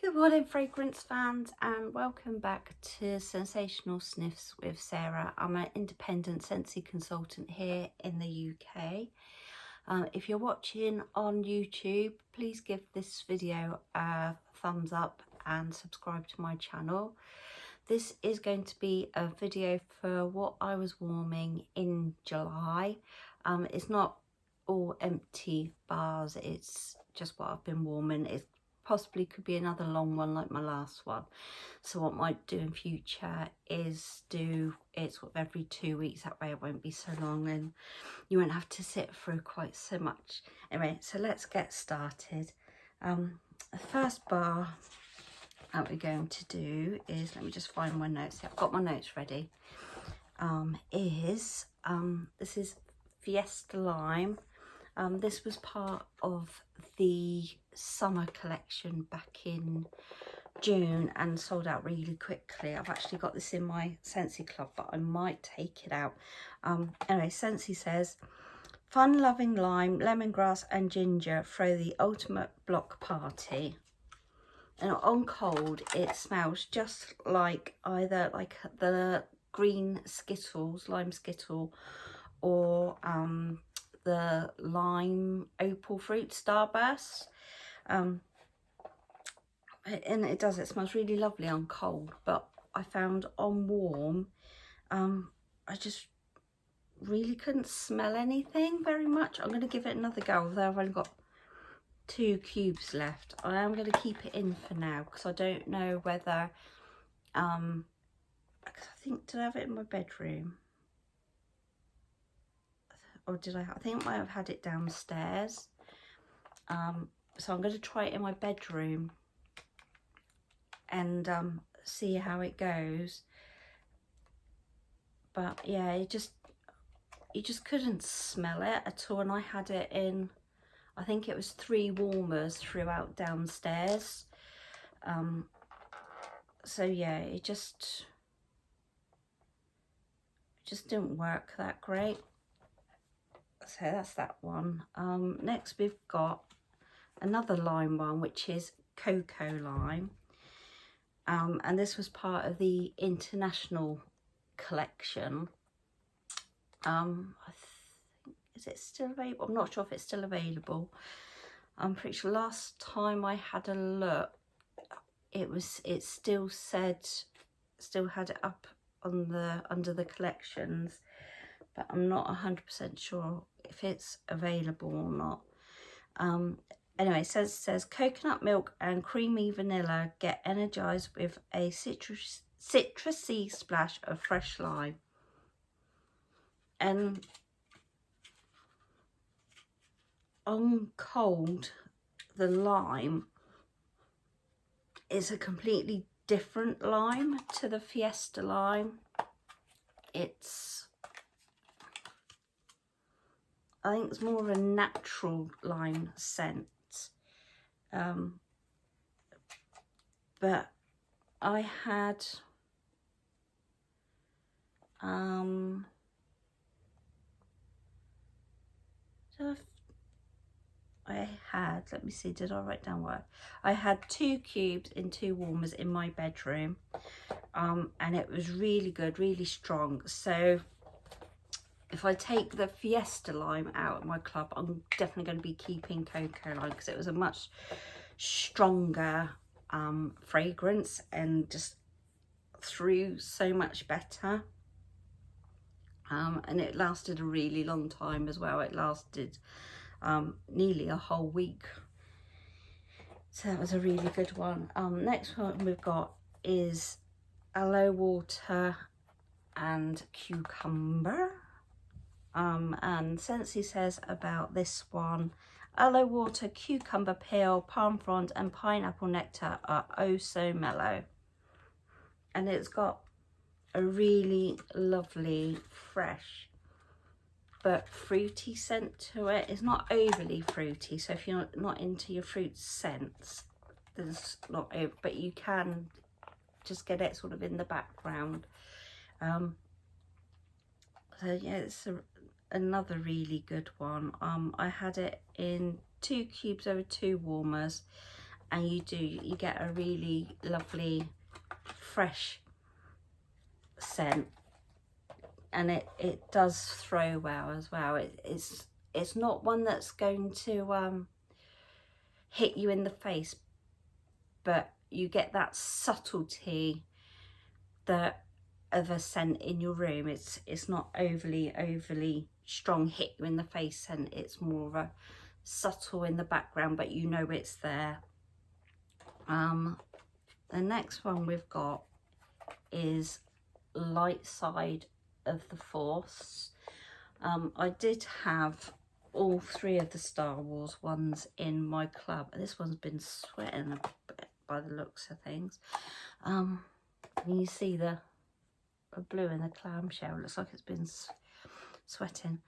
Good morning, fragrance fans, and welcome back to Sensational Sniffs with Sarah. I'm an independent Scentsy consultant here in the UK. If you're watching on YouTube, please give this video a thumbs up and subscribe to my channel. This is going to be a video for what I was warming in July. It's not all empty bars, it's just what I've been warming. It possibly could be another long one like my last one. So what I might do in future is do it sort of every 2 weeks. That way it won't be so long and you won't have to sit through quite so much. Anyway, so let's get started. The first bar that we're going to do is, let me just find my notes. I've got my notes ready. This is Fiesta Lime. This was part of the summer collection back in June and sold out really quickly. I've actually got this in my Scentsy club, but I might take it out. Anyway, Scentsy says, fun-loving lime, lemongrass and ginger throw the ultimate block party. And on cold, it smells just like either like the green Skittles, lime Skittle, or the lime opal fruit starburst. And it smells really lovely on cold, but I found on warm I just really couldn't smell anything very much. I'm going to give it another go, although I've only got 2 cubes left. I am going to keep it in for now because I don't know whether because I think, did I have it in my bedroom? Or did I think I might have had it downstairs. So I'm going to try it in my bedroom and see how it goes. But yeah, you just couldn't smell it at all, and I had it in, I think it was 3 warmers throughout downstairs. So yeah, it just didn't work that great. So that's that one. Next we've got another lime one, which is Coco Lime. And this was part of the international collection. I think, is it still available? I'm not sure if it's still available. I'm pretty sure last time I had a look, it still had it up on the under the collections, but I'm not 100% sure if it's available or not. Anyway, it says coconut milk and creamy vanilla get energized with a citrusy splash of fresh lime. And on cold, the lime is a completely different lime to the Fiesta Lime. I think it's more of a natural lime scent. But I had let me see, did I write down what? I had 2 cubes in 2 warmers in my bedroom, and it was really good, really strong. So if I take the Fiesta Lime out of my club, I'm definitely going to be keeping Coco Lime because it was a much stronger fragrance and just threw so much better. And it lasted a really long time as well. It lasted nearly a whole week. So that was a really good one. Next one we've got is Aloe water and cucumber. And Scentsy says about this one, aloe water, cucumber peel, palm frond and pineapple nectar are oh so mellow. And it's got a really lovely, fresh but fruity scent to it. It's not overly fruity, so if you're not into your fruit scents, there's not, but you can just get it sort of in the background. So yeah, it's another really good one. I had it in 2 cubes over 2 warmers, and you get a really lovely fresh scent, and it does throw well as well. It's not one that's going to hit you in the face, but you get that subtlety that of a scent in your room. It's not overly strong hit you in the face scent. It's more of a subtle in the background, but you know it's there. The next one we've got is Light Side of the Force. I did have all 3 of the Star Wars ones in my club. This one's been sweating a bit by the looks of things. You see the blue in the clamshell, looks like it's been sweating.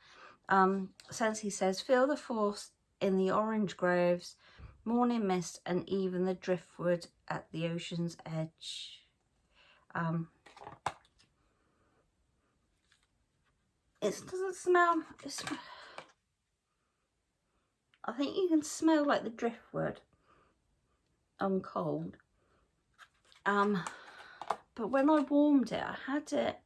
Scentsy says, feel the force in the orange groves, morning mist, and even the driftwood at the ocean's edge. It doesn't smell, I think you can smell like the driftwood on cold. But when I warmed it, I had it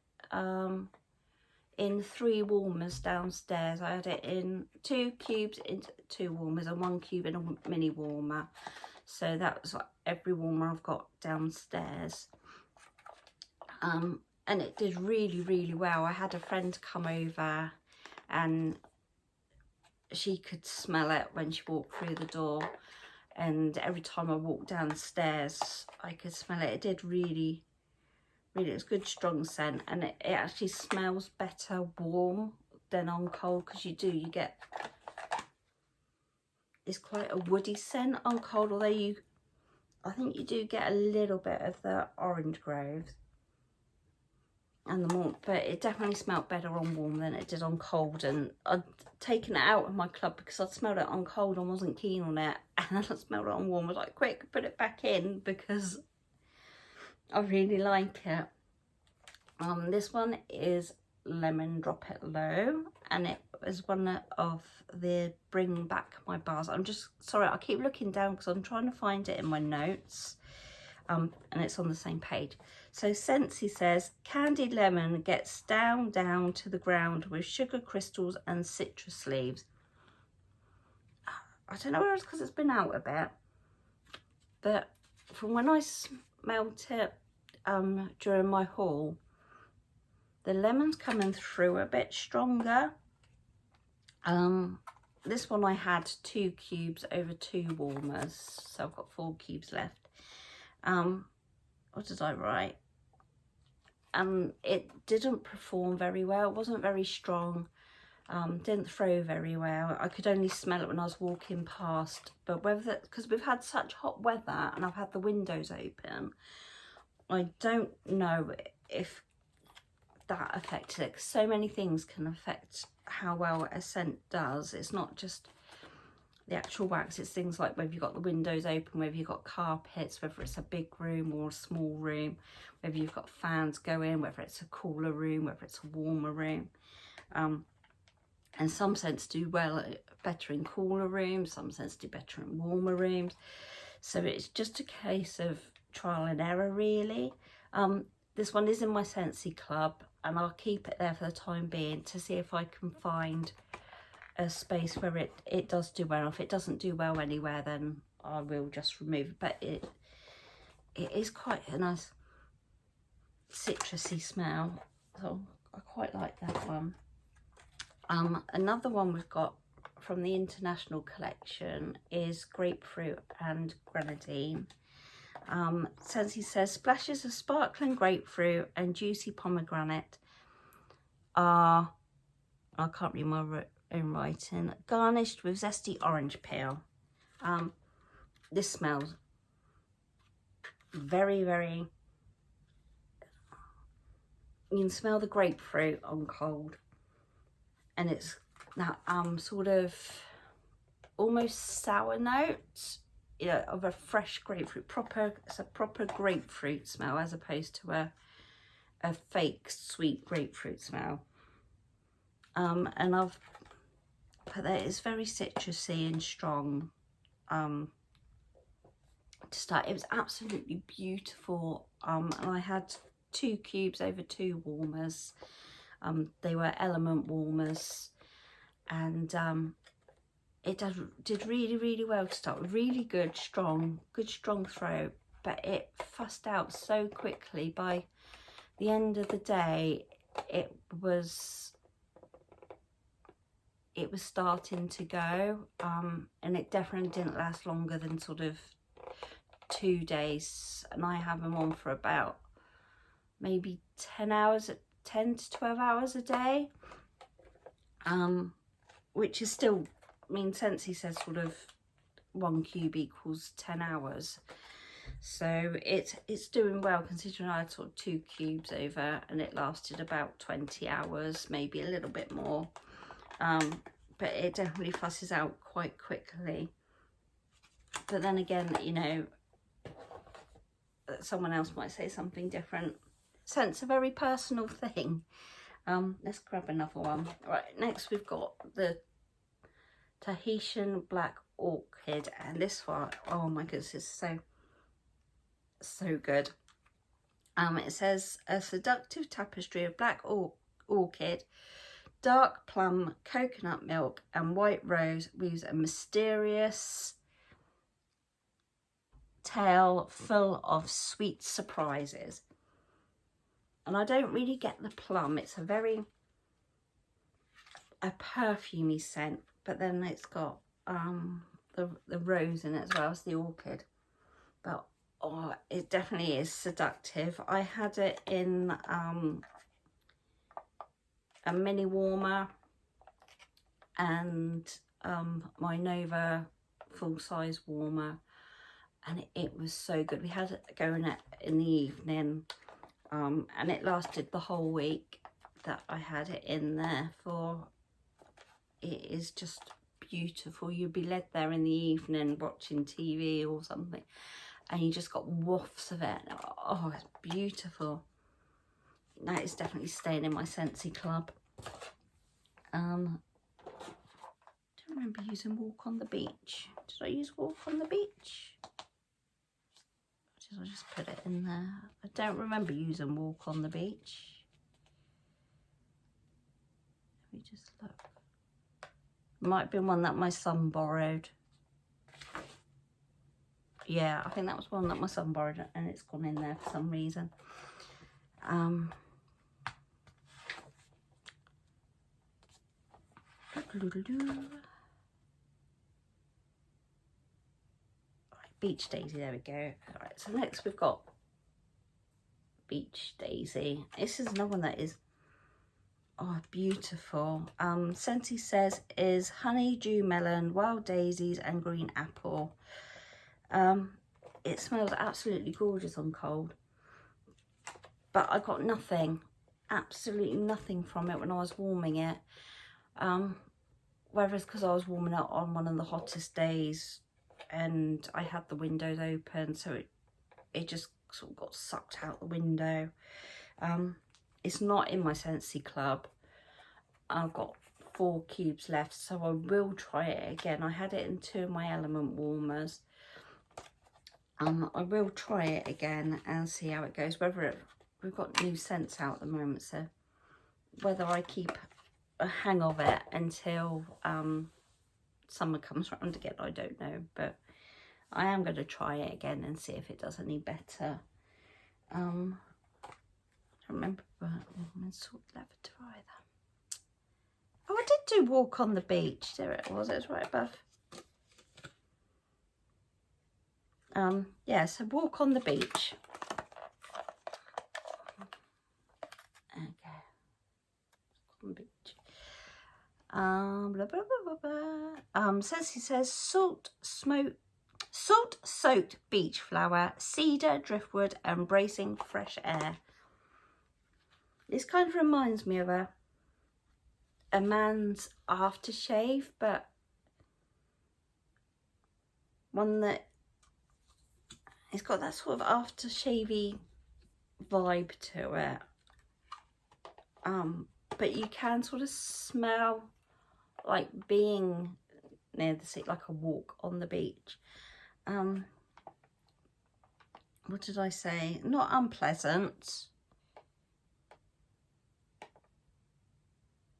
in 3 warmers downstairs. I had it in 2 cubes into 2 warmers and 1 cube in a mini warmer. So that was like every warmer I've got downstairs. And it did really well. I had a friend come over and she could smell it when she walked through the door, and every time I walked downstairs I could smell it. It did really, it's good strong scent, and it actually smells better warm than on cold, because you get, it's quite a woody scent on cold, although I think you do get a little bit of the orange groves and the warmth, but it definitely smelled better on warm than it did on cold. And I'd taken it out of my club because I'd smelled it on cold and wasn't keen on it, and then I smelled it on warm. I was like, quick, put it back in because I really like it. This one is Lemon Drop It Low, and it was one of the Bring Back My Bars. I'm just sorry, I keep looking down because I'm trying to find it in my notes, and it's on the same page. So Scentsy says, candied lemon gets down to the ground with sugar crystals and citrus leaves. I don't know whether it's because it's been out a bit, but from when I smelt it during my haul, the lemon's coming through a bit stronger. This one I had 2 cubes over 2 warmers, so I've got 4 cubes left. What did I write? It didn't perform very well. It wasn't very strong. Didn't throw very well. I could only smell it when I was walking past. But whether, because we've had such hot weather and I've had the windows open, I don't know if that affected it, because so many things can affect how well a scent does. It's not just the actual wax, it's things like whether you've got the windows open, whether you've got carpets, whether it's a big room or a small room, whether you've got fans going, whether it's a cooler room, whether it's a warmer room. And some scents do better in cooler rooms, some scents do better in warmer rooms. So it's just a case of trial and error, really. This one is in my Scentsy club, and I'll keep it there for the time being to see if I can find a space where it does do well. If it doesn't do well anywhere, then I will just remove it. But it is quite a nice citrusy smell, so I quite like that one. Another one we've got from the International collection is Grapefruit and Grenadine. Scentsy says, splashes of sparkling grapefruit and juicy pomegranate are, I can't read my own writing, garnished with zesty orange peel. This smells very, very, you can smell the grapefruit on cold, and it's that sort of almost sour note, you know, of a fresh grapefruit. It's a proper grapefruit smell as opposed to a fake sweet grapefruit smell. And but that is very citrusy and strong. to start. It was absolutely beautiful, and I had 2 cubes over 2 warmers. They were element warmers, and it did really well to start with. Really good strong throw, but it fussed out so quickly. By the end of the day, it was starting to go, and it definitely didn't last longer than sort of 2 days, and I have them on for about maybe 10 to 12 hours a day, which is still, I mean, Scentsy says sort of 1 cube equals 10 hours, so it's doing well, considering I had sort of 2 cubes over and it lasted about 20 hours, maybe a little bit more. But it definitely fusses out quite quickly. But then again, you know, someone else might say something different. Scent's a very personal thing. Let's grab another one. Right, next we've got the Tahitian Black Orchid, and this one, oh my goodness, it's so good. It says a seductive tapestry of black orchid, dark plum, coconut milk and white rose weaves a mysterious tale full of sweet surprises. And I don't really get the plum. It's a perfumey scent, but then it's got the rose in it as well as the orchid. But oh, it definitely is seductive. I had it in a mini warmer and my Nova full-size warmer, and it was so good. We had it going in the evening, and it lasted the whole week that I had it in there for. It is just beautiful. You'd be led there in the evening watching TV or something, and you just got wafts of it. Oh, it's beautiful. That is definitely staying in my Scentsy club. I don't remember using Walk on the Beach. Did I use Walk on the Beach? Or did I just put it in there? I don't remember using Walk on the Beach. Let me just look. Might have been one that my son borrowed. Yeah, I think that was one that my son borrowed, and it's gone in there for some reason. Beach Daisy, there we go. All right, so next we've got Beach Daisy. This is another one that is, oh, beautiful. Scentsy says is honey, dew melon, wild daisies and green apple. It smells absolutely gorgeous on cold, but I got nothing, absolutely nothing from it when I was warming it. Whether it's because I was warming it on one of the hottest days and I had the windows open, so it just sort of got sucked out the window. It's not in my Scentsy club. I've got 4 cubes left, so I will try it again. I had it in 2 of my element warmers. I will try it again and see how it goes. We've got new scents out at the moment, so whether I keep a hang of it until summer comes around again, I don't know, but I am going to try it again and see if it does any better. I don't remember, but salt lavender either. Oh, I did do Walk on the Beach. There it was right above. Yeah, so Walk on the Beach. Okay. On the beach. Blah, blah, blah, blah, blah. Scentsy says salt-soaked beach flower, cedar, driftwood, embracing fresh air. This kind of reminds me of a man's aftershave, but one that it's got that sort of aftershavey vibe to it. But you can sort of smell like being near the sea, like a walk on the beach. what did I say? Not unpleasant.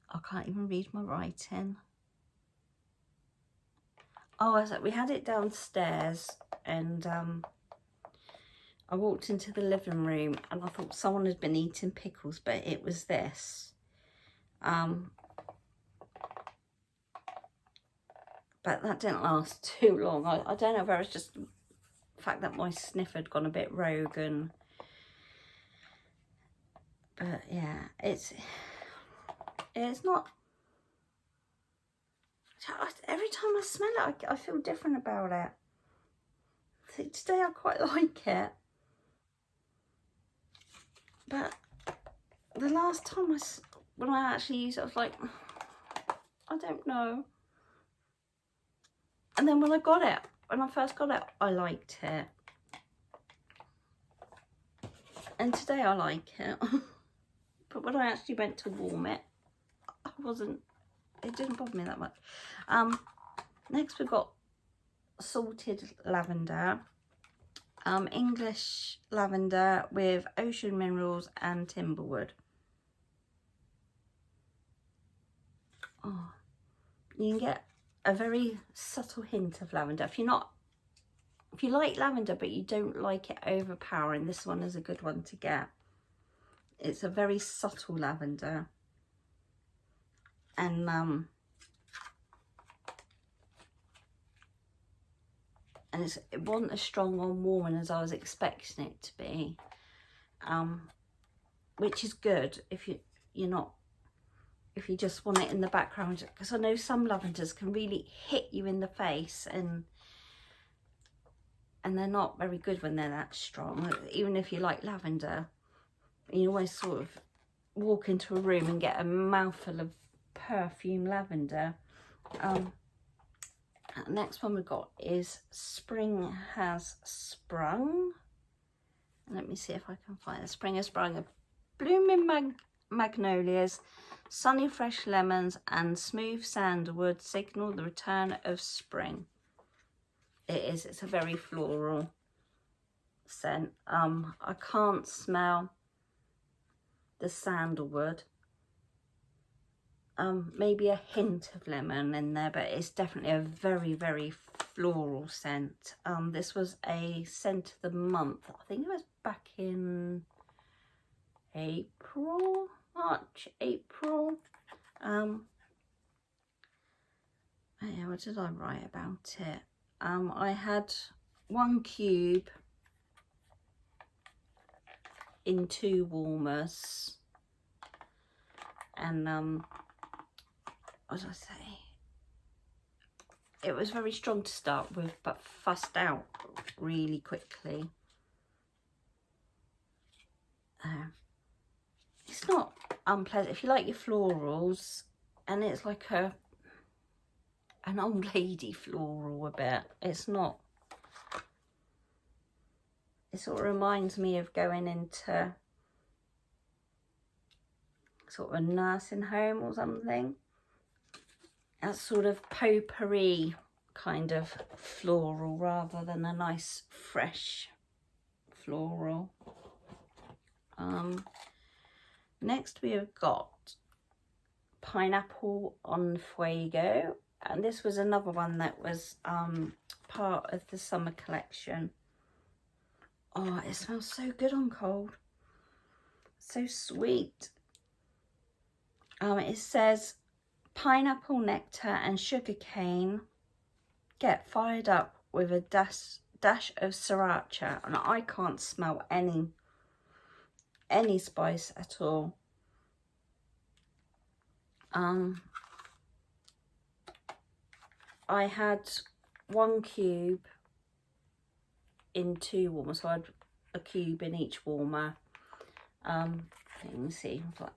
I can't even read my writing. Oh, we had it downstairs, and I walked into the living room and I thought someone had been eating pickles, but it was this. But that didn't last too long. I don't know if it was just the fact that my sniff had gone a bit rogue, and but yeah, it's not. Every time I smell it, I feel different about it. So today I quite like it, but the last time when I actually used it, I was like, I don't know. And then when I first got it, I liked it. And today I like it. But when I actually went to warm it, it didn't bother me that much. Next we've got salted lavender. English lavender with ocean minerals and timberwood. Oh, you can get a very subtle hint of lavender. If you like lavender but you don't like it overpowering, this one is a good one to get. It's a very subtle lavender, and it wasn't as strong on warming as I was expecting it to be, which is good if you just want it in the background, because I know some lavenders can really hit you in the face, and they're not very good when they're that strong. Even if you like lavender, you always sort of walk into a room and get a mouthful of perfume lavender. Next one we've got is Spring Has Sprung. Let me see if I can find it. Spring Has Sprung. Blooming magnolias, sunny fresh lemons and smooth sandalwood signal the return of spring. It's a very floral scent. I can't smell the sandalwood. Maybe a hint of lemon in there, but it's definitely a very, very floral scent. This was a scent of the month. I think it was back in March, April. Yeah, what did I write about it? I had 1 cube in 2 warmers, and what did I say? It was very strong to start with, but fussed out really quickly. It's not unpleasant if you like your florals, and it's like an old lady floral a bit. It's not. It sort of reminds me of going into sort of a nursing home or something. That sort of potpourri kind of floral rather than a nice fresh floral. Next we have got Pineapple on Fuego, and this was another one that was part of the summer collection. Oh, it smells so good on cold. So sweet. It says pineapple nectar and sugar cane get fired up with a dash of sriracha, and I can't smell any spice at all. I had 1 cube in 2 warmers, so I had a cube in each warmer. You can see I've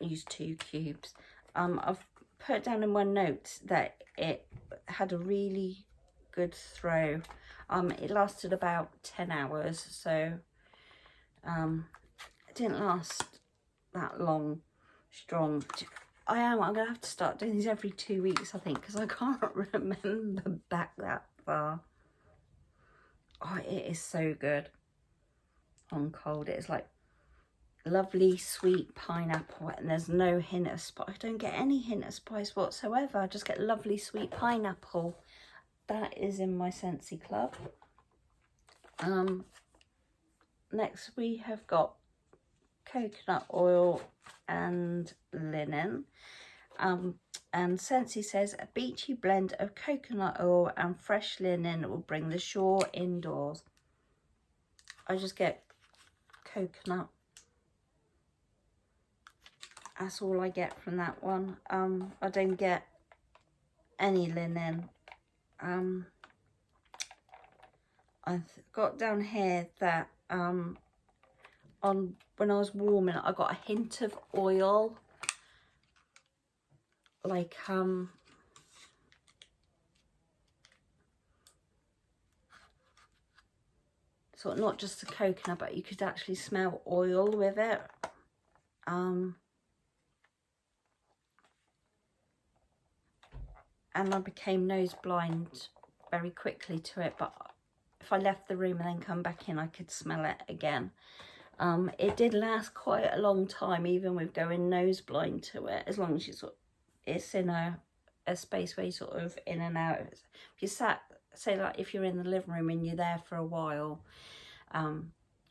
used 2 cubes. I've put down in my notes that it had a really good throw. It lasted about 10 hours, so it didn't last that long strong. I'm gonna have to start doing these every 2 weeks, I think, because I can't remember back that far. Oh, it is so good. on cold. It's like lovely sweet pineapple, and there's no hint of spice. I don't get any hint of spice whatsoever. I just get lovely sweet pineapple. That is in my Scentsy club. Next we have got coconut oil and linen. And Scentsy says a beachy blend of coconut oil and fresh linen will bring the shore indoors. I just get coconut. That's all I get from that one. I don't get any linen. I've got down here that on when I was warming it, I got a hint of oil, like sort of not just the coconut, but you could actually smell oil with it. And I became nose blind very quickly to it, but if I left the room and then come back in, I could smell it again. It did last quite a long time, even with going nose blind to it, as long as you sort of, it's in a space where you sort of in and out. If you sat, say like if you're in the living room and you're there for a while,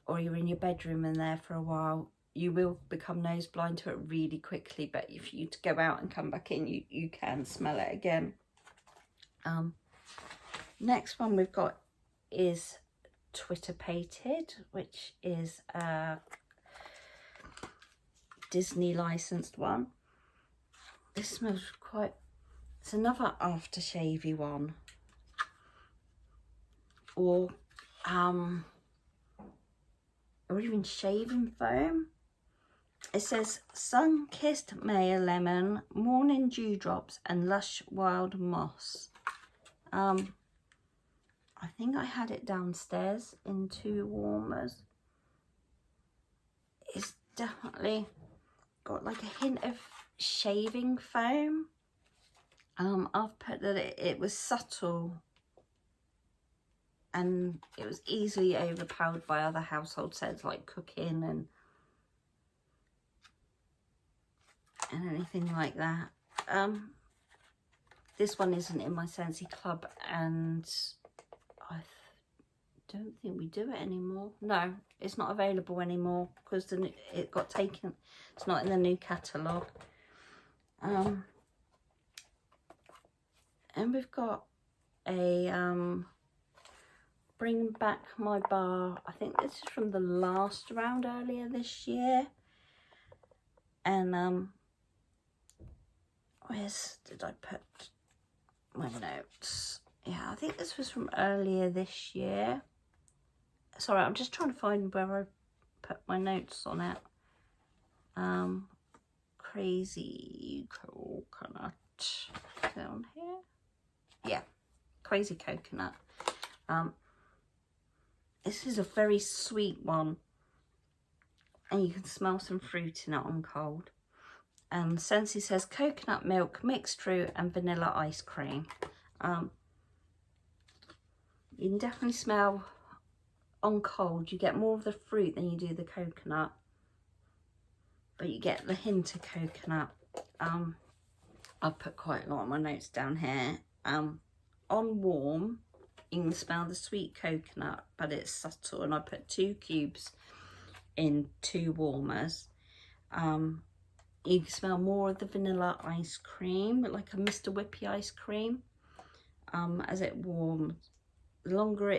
or you're in your bedroom and there for a while, you will become nose blind to it really quickly. But if you to go out and come back in, you can smell it again. Next one we've got is Twitter Pated, which is a Disney licensed one. This smells quite, it's another aftershave-y one, or even shaving foam. It says sun-kissed Maya lemon, morning dewdrops and lush wild moss. I think I had it downstairs in 2 warmers. It's definitely got like a hint of shaving foam. I've put that it was subtle and it was easily overpowered by other household scents like cooking and anything like that. This one isn't in my Scentsy club, and I don't think we do it anymore. No, it's not available anymore because it got taken. It's not in the new catalogue. And we've got a Bring Back My Bar. I think this is from the last round earlier this year. And where's did I put my notes? Yeah, I think this was from earlier this year. Sorry, I'm just trying to find where I put my notes on it. Crazy Coconut. Down here. Yeah, Crazy Coconut. This is a very sweet one. And you can smell some fruit in it on cold. Scentsy says coconut milk, mixed fruit and vanilla ice cream. You can definitely smell on cold. You get more of the fruit than you do the coconut, but you get the hint of coconut. I've put quite a lot of my notes down here. On warm, you can smell the sweet coconut, but it's subtle, and I put 2 cubes in 2 warmers. You can smell more of the vanilla ice cream, like a Mr. Whippy ice cream. As it warms, the longer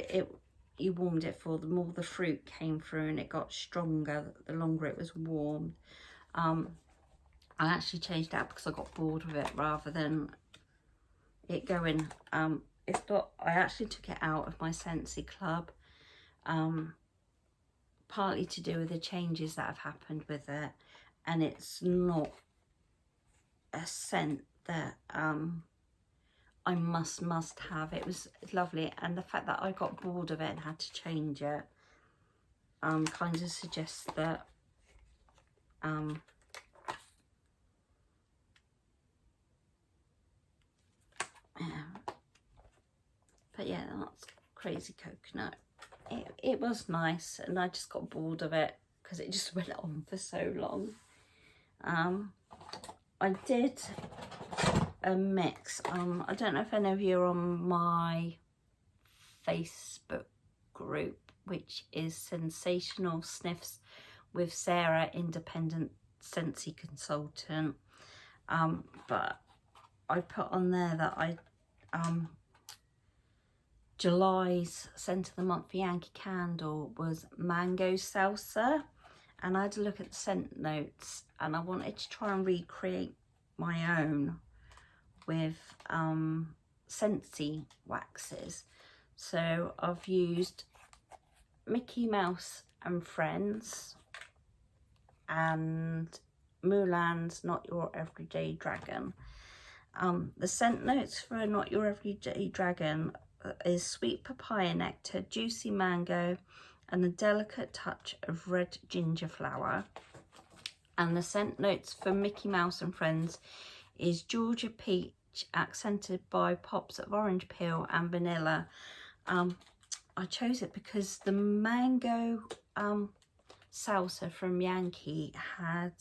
you warmed it for, the more the fruit came through and it got stronger the longer it was warmed. I actually changed that because I got bored with it rather than it going. It's got, I actually took it out of my Scentsy club, partly to do with the changes that have happened with it, and it's not a scent that I must have. It's lovely, and the fact that I got bored of it and had to change it kind of suggests that yeah. But yeah, that's Crazy Coconut. it was nice, and I just got bored of it because it just went on for so long. I did a mix. I don't know if any of you are on my Facebook group, which is Sensational Sniffs with Sarah, independent Scentsy consultant. But I put on there that July's scent of the month for Yankee Candle was mango salsa, and I had to look at the scent notes, and I wanted to try and recreate my own with Scentsy waxes. So I've used Mickey Mouse and Friends and Mulan's Not Your Everyday Dragon. The scent notes for Not Your Everyday Dragon is sweet papaya nectar, juicy mango, and a delicate touch of red ginger flower. And the scent notes for Mickey Mouse and Friends is Georgia peach, accented by pops of orange peel and vanilla. I chose it because the mango salsa from Yankee had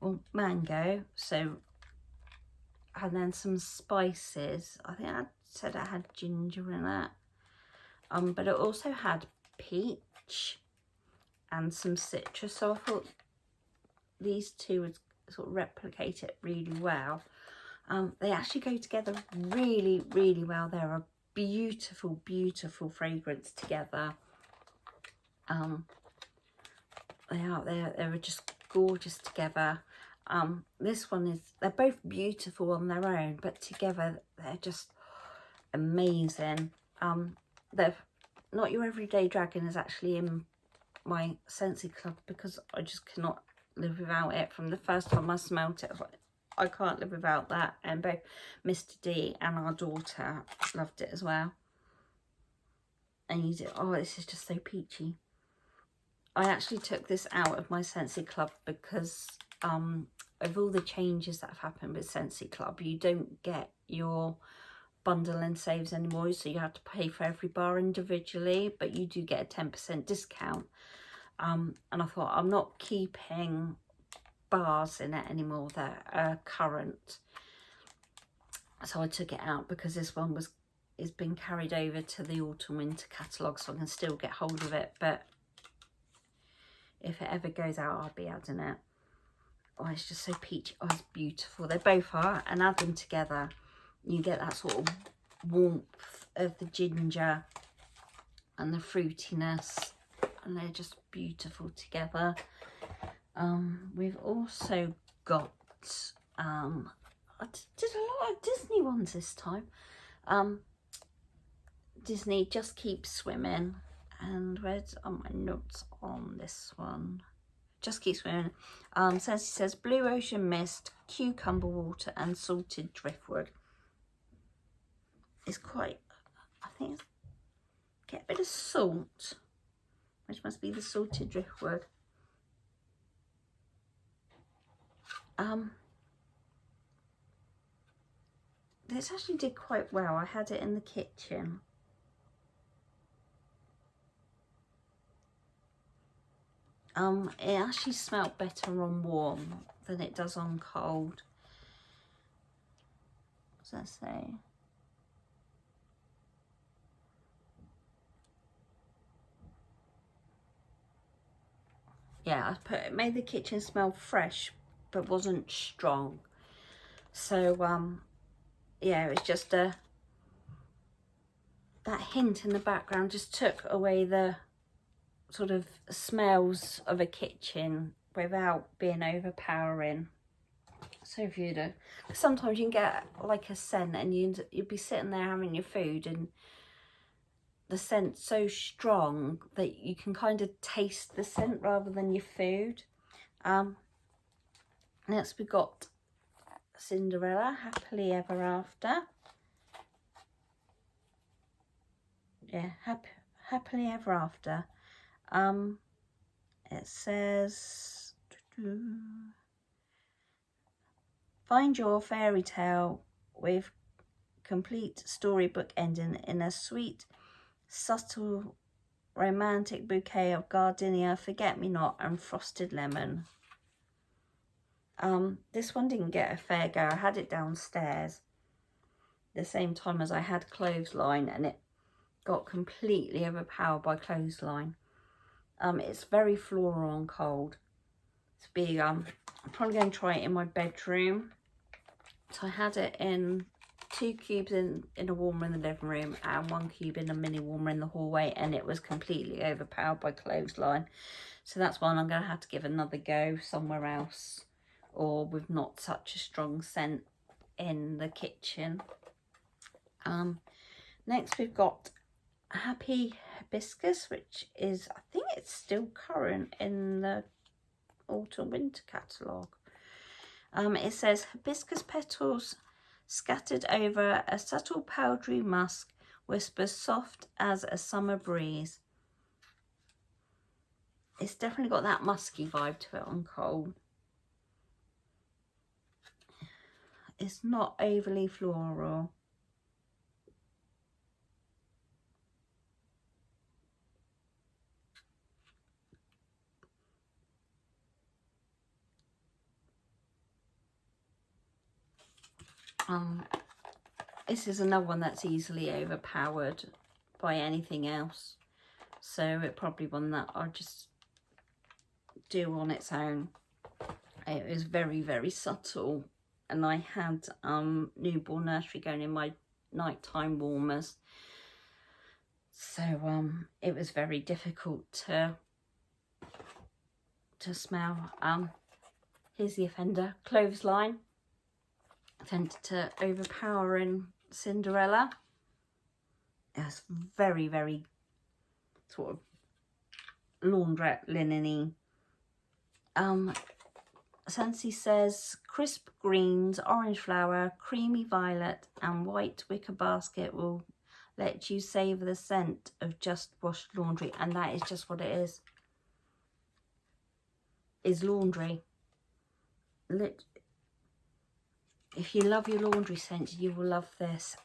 well, mango, so, and then some spices. I think I said it had ginger in it, but it also had peach and some citrus, so I thought these two would sort of replicate it really well. They actually go together really, really well. They're a beautiful, beautiful fragrance together. They're just gorgeous together. This one is, they're both beautiful on their own, but together they're just amazing. They're Not Your Everyday Dragon is actually in my Scentsy club because I just cannot live without it. From the first time I smelt it, I was like, I can't live without that. And both Mr. D and our daughter loved it as well. And you do, oh, this is just so peachy. I actually took this out of my Scentsy club because of all the changes that have happened with Scentsy club, you don't get your bundle and saves anymore, so you have to pay for every bar individually, but you do get a 10% discount. And I thought, I'm not keeping bars in it anymore that are current, so I took it out because this one is being carried over to the autumn winter catalogue, so I can still get hold of it, but if it ever goes out, I'll be adding it. Oh, it's just so peachy. Oh, it's beautiful. They both are, and add them together, you get that sort of warmth of the ginger and the fruitiness, and they're just beautiful together. We've also got, I did a lot of Disney ones this time. Disney Just Keep Swimming, and where's my notes on this one? Just Keep Swimming. Scentsy says blue ocean mist, cucumber water, and salted driftwood. It's quite, I think it's, get a bit of salt, which must be the salted driftwood. This actually did quite well. I had it in the kitchen. It actually smelled better on warm than it does on cold. What does that say? Yeah, it made the kitchen smell fresh, but wasn't strong. So yeah, it was just that hint in the background just took away the sort of smells of a kitchen without being overpowering. So if you'd sometimes you can get like a scent and you'd be sitting there having your food and the scent's so strong that you can kind of taste the scent rather than your food. Next we got Cinderella, Happily Ever After. Yeah, Happily Ever After. It says, find your fairy tale with complete storybook ending in a sweet Subtle Romantic Bouquet of Gardenia, Forget-Me-Not and Frosted Lemon. This one didn't get a fair go. I had it downstairs the same time as I had Clothesline, and it got completely overpowered by Clothesline. It's very floral and cold. It's big. I'm probably going to try it in my bedroom. So I had it in 2 cubes in a warmer in the living room and 1 cube in a mini warmer in the hallway, and it was completely overpowered by Clothesline. So that's one I'm going to have to give another go somewhere else, or with not such a strong scent in the kitchen. Next we've got Happy Hibiscus, which is, I think it's still current in the autumn winter catalogue. It says hibiscus petals scattered over a subtle powdery musk, whispers soft as a summer breeze. It's definitely got that musky vibe to it on cold. It's not overly floral. This is another one that's easily overpowered by anything else, so it probably one that I'll just do on its own. It was very, very subtle, and I had Newborn Nursery going in my nighttime warmers, so it was very difficult to smell. Here's the offender, Clothesline. Tended to overpower in Cinderella. It's very, very sort of laundrette linen-y. Scentsy says crisp greens, orange flower, creamy violet and white wicker basket will let you savour the scent of just washed laundry. And that is just what it is laundry. If you love your laundry scent, you will love this,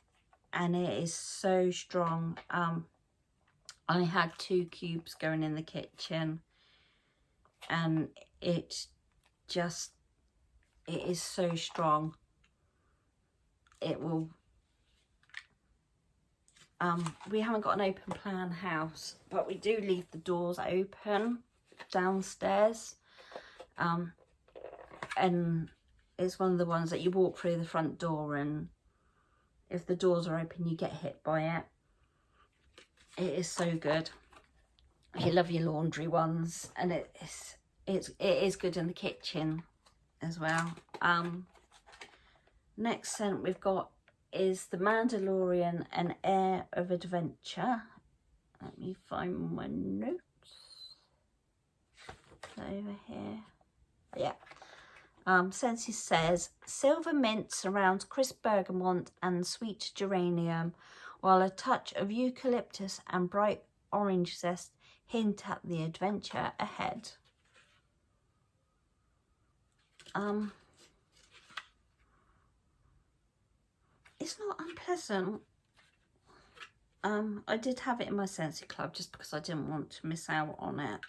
and it is so strong. I had 2 cubes going in the kitchen, and it is so strong. It will, we haven't got an open plan house, but we do leave the doors open downstairs, and it's one of the ones that you walk through the front door, and if the doors are open you get hit by it. It is so good. You love your laundry ones, and it is good in the kitchen as well. Next scent we've got is the Mandalorian, An Air of Adventure. Let me find my notes. Over here. Yeah. Scentsy says silver mint surrounds crisp bergamot and sweet geranium, while a touch of eucalyptus and bright orange zest hint at the adventure ahead. It's not unpleasant. I did have it in my Scentsy Club just because I didn't want to miss out on it,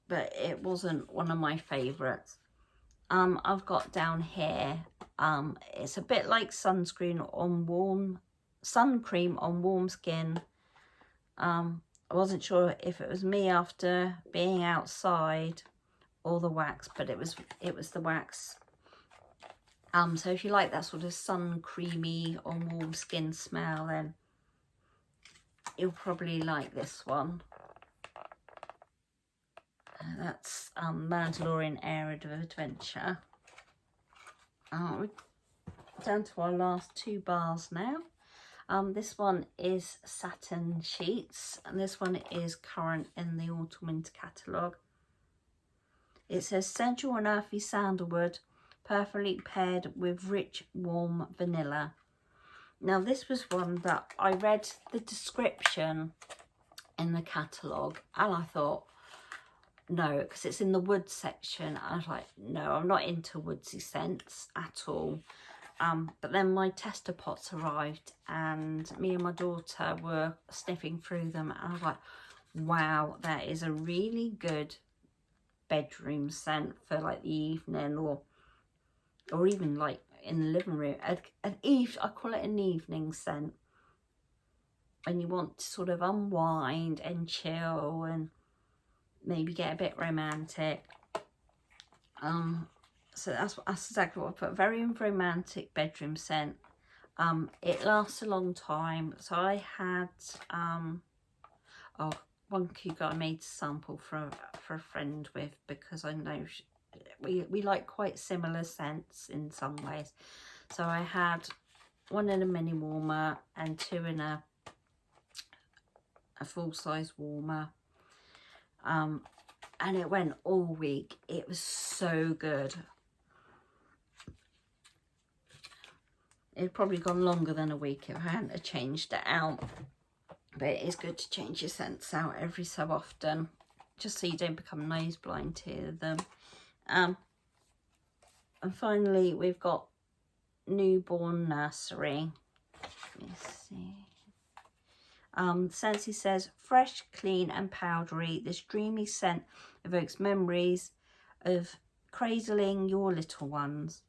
but it wasn't one of my favourites. I've got down here, it's a bit like sun cream on warm skin. I wasn't sure if it was me after being outside or the wax, but it was the wax. So if you like that sort of sun creamy on warm skin smell, then you'll probably like this one. That's Mandalorian Air of Adventure. We're down to our last 2 bars now. This one is Saturn Sheets, and this one is current in the autumn winter catalogue. It says sensual and earthy sandalwood, perfectly paired with rich warm vanilla. Now this was one that I read the description in the catalogue, and I thought, no, because it's in the wood section. I was like, no, I'm not into woodsy scents at all. But then my tester pots arrived and me and my daughter were sniffing through them, and I was like, wow, that is a really good bedroom scent for like the evening, or even like in the living room. I call it an evening scent, when you want to sort of unwind and chill and maybe get a bit romantic. So that's exactly what I put. Very romantic bedroom scent. It lasts a long time. So I had one Cougar I made a sample for a friend with, because I know we like quite similar scents in some ways. So I had one in a mini warmer and two in a full-size warmer. And it went all week. It was so good. It'd probably gone longer than a week if I hadn't changed it out. But it is good to change your scents out every so often, just so you don't become nose blind to them. And finally, we've got Newborn Nursery. Let me see. Scentsy says, fresh, clean and powdery, this dreamy scent evokes memories of cradling your little ones.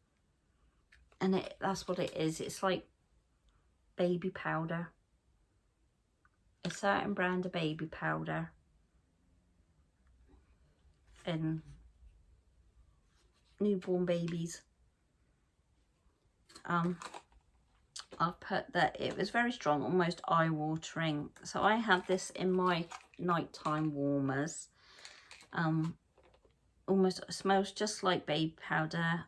And that's what it is. It's like baby powder. A certain brand of baby powder. And newborn babies. I've put that it was very strong, almost eye-watering. So I have this in my nighttime warmers. Almost smells just like baby powder.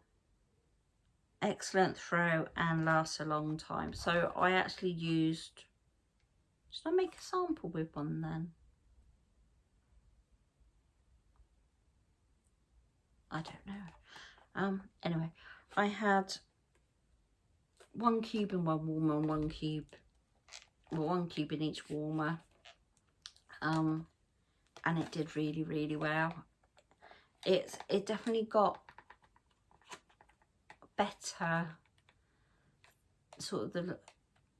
Excellent throw and lasts a long time. So I actually used, should I make a sample with one then? I don't know. Anyway, I had 1 cube in one warmer and 1 cube in each warmer. And it did really, really well. It definitely got better sort of the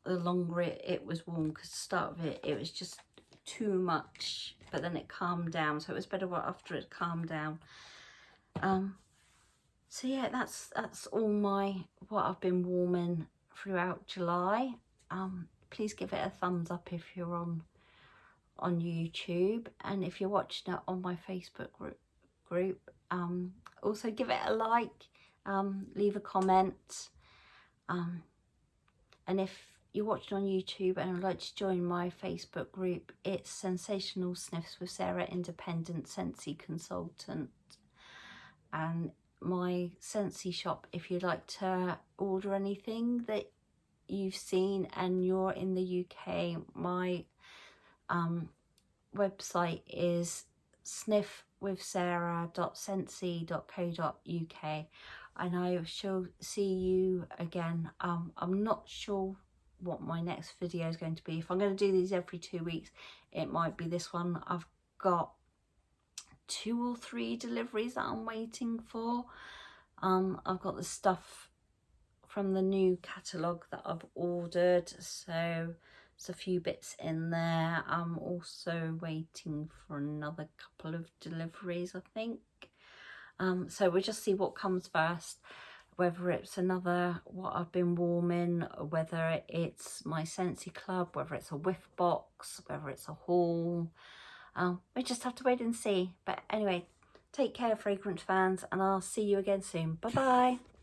longer it was warm, because the start of it was just too much, but then it calmed down, so it was better after it calmed down. So yeah, that's all what I've been warming throughout July. Please give it a thumbs up if you're on YouTube, and if you're watching it on my Facebook group, also give it a like, leave a comment, and if you're watching on YouTube and would like to join my Facebook group, it's Sensational Sniffs with Sarah, Independent Scentsy Consultant. And my Scentsy shop, if you'd like to order anything that you've seen and you're in the UK, my website is sniffwithsarah.scentsy.co.uk, and I shall see you again. I'm not sure what my next video is going to be. If I'm going to do these every 2 weeks, it might be this one. I've got 2 or 3 deliveries that I'm waiting for. I've got the stuff from the new catalogue that I've ordered, so there's a few bits in there. I'm also waiting for another couple of deliveries, I think. So we'll just see what comes first, whether it's another what I've been warming, whether it's my Scentsy Club, whether it's a whiff box, whether it's a haul. We just have to wait and see. But anyway, take care, fragrance fans, and I'll see you again soon. Bye bye.